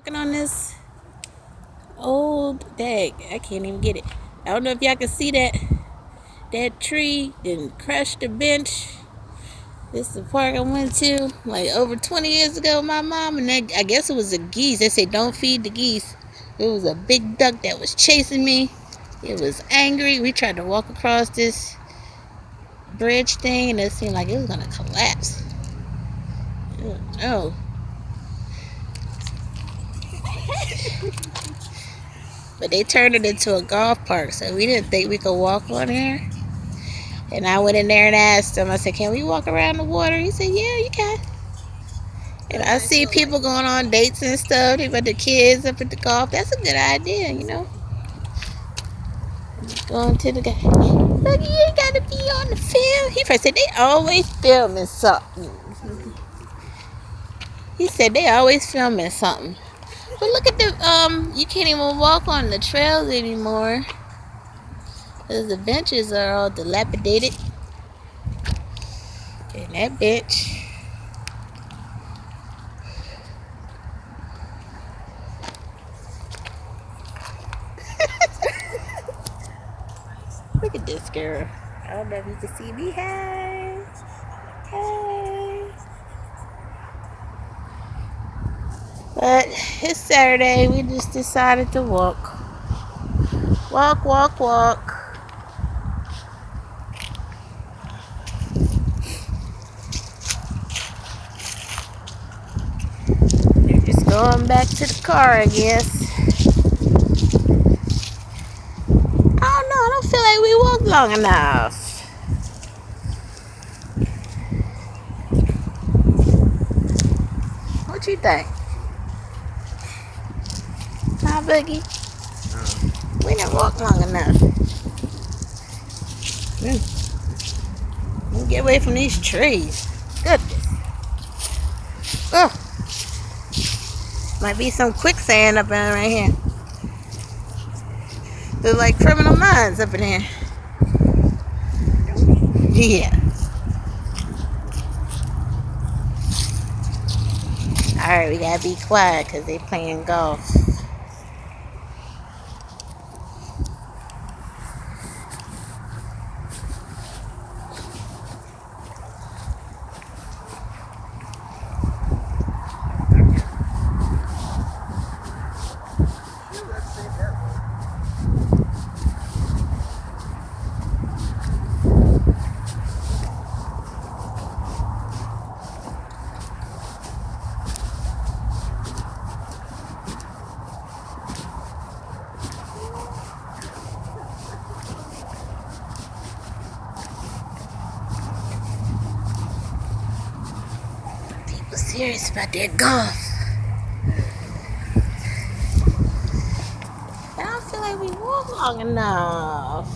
Working on this old dag. I can't even get it. I don't know if y'all can see that tree didn't crush the bench. This is the park I went to like over 20 years ago with my mom, and I guess it was the geese. They say don't feed the geese. It was a big duck that was chasing me. It was angry. We tried to walk across this bridge thing, and it seemed like it was gonna collapse. Oh, but they turned it into a golf park, so we didn't think we could walk on there. And I went in there and asked him, I said, can we walk around the water? He said, yeah, you can. And I see people going on dates and stuff. They put the kids up at the golf. That's a good idea, you know. Going to the guy. Look, you ain't got to be on the film. He first said, they always filming something. He said, they always filming something. But look at you can't even walk on the trails anymore. Because the benches are all dilapidated. And that bench. Look at this girl. I don't know if you can see me. Hey. Hey. But it's Saturday. We just decided to walk. Walk, walk, walk. We're just going back to the car, I guess. I don't know. I don't feel like we walked long enough. What you think? Huh, Boogie? We didn't walk long enough. Get away from these trees. Goodness. Oh, might be some quicksand up in right here. There's like Criminal Minds up in here. Yeah. Alright, we gotta be quiet because they playing golf. People serious about their golf. I don't feel like we walked long enough.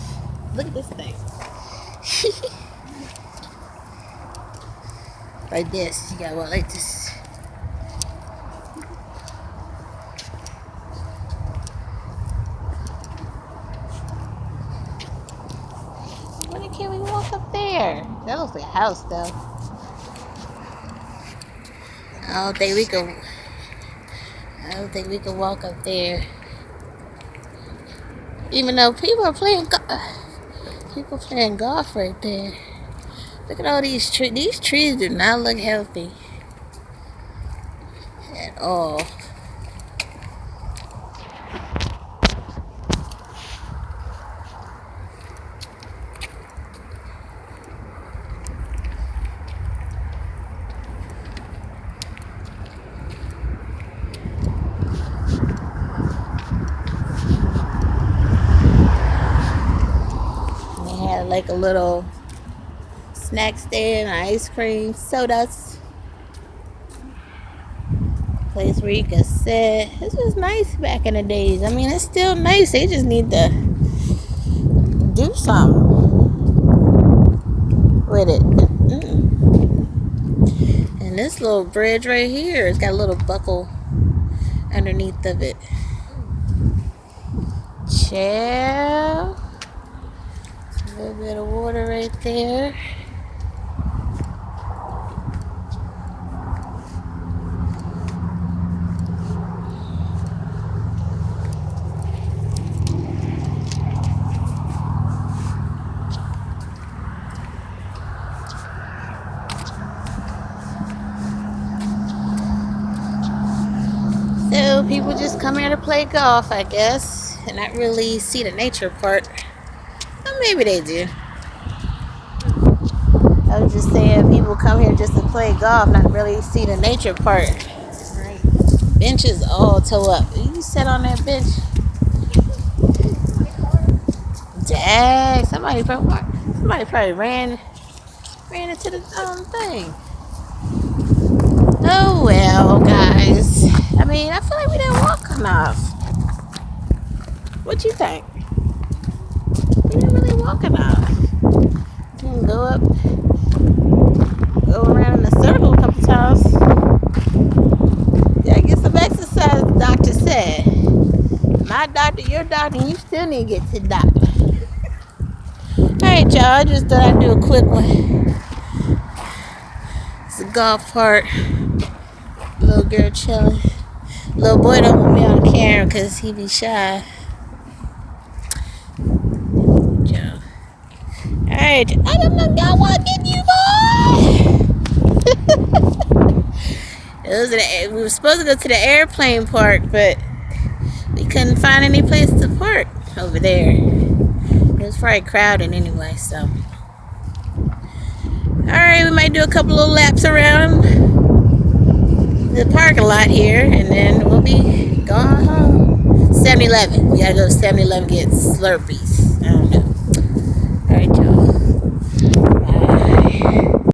Look at this thing. Like this. You gotta walk like this. Why can't we walk up there? That looks like a house, though. I don't think we can. I don't think we can walk up there. Even though people are playing golf right there. Look at all these trees. These trees do not look healthy at all. They had like a little snack stand, ice cream, sodas. Place where you could sit. This was nice back in the days. I mean, it's still nice. They just need to do something with it. And this little bridge right here, it's got a little buckle underneath of it. Chill. A little bit of water right there. people just come here to play golf, I guess, and not really see the nature part. Or maybe they do. I was just saying people come here just to play golf, not really see the nature part. Right. Benches all toe up. You sit on that bench. Dang, somebody probably ran into the thing. Oh well, guys. I mean, I feel like we didn't walk enough. What you think? We didn't really walk enough. We can go around in a circle a couple times. Yeah, get some exercise, the doctor said. My doctor, your doctor, you still need to get to the doctor. Alright, y'all, I just thought I'd do a quick one. It's a golf part. Little girl chilling. Little boy don't want me on camera because he be shy. Alright, I don't know, y'all want to get you, boy. We were supposed to go to the airplane park, but we couldn't find any place to park over there. It was probably crowded anyway, so. Alright, we might do a couple little laps around the parking lot here, and then we'll be going home. 7-Eleven. We gotta go to 7-Eleven get Slurpees. I don't know.